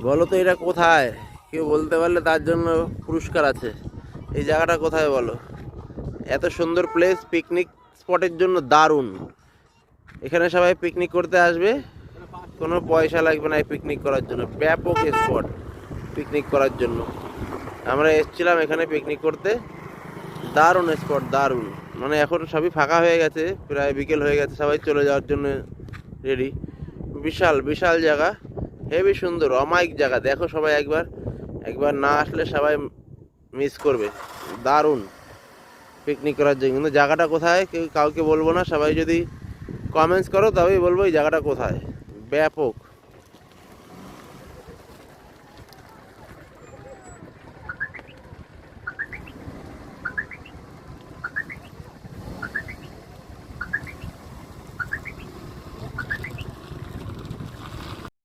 বলো তো এটা কোথায়? কেউ বলতে পারলে তার জন্য পুরস্কার আছে। এই জায়গাটা কোথায় বলো? এত সুন্দর প্লেস, পিকনিক স্পটের জন্য দারুণ। এখানে সবাই পিকনিক করতে আসবে, কোনো পয়সা লাগবে না এই পিকনিক করার জন্য। ব্যাপক স্পট পিকনিক করার জন্য। আমরা এসেছিলাম এখানে পিকনিক করতে। দারুণ স্পট, দারুণ। মানে এখন সবই ফাঁকা হয়ে গেছে, প্রায় বিকেল হয়ে গেছে, সবাই চলে যাওয়ার জন্য রেডি। বিশাল বিশাল জায়গা, হেবি সুন্দর, অমায়িক জায়গা। দেখো সবাই একবার, একবার না আসলে সবাই মিস করবে। দারুণ পিকনিক করার জন্য। কিন্তু জায়গাটা কোথায় কেউ কাউকে বলবো না, সবাই যদি কমেন্টস করো তবেই বলবো এই জায়গাটা কোথায়। ব্যাপক।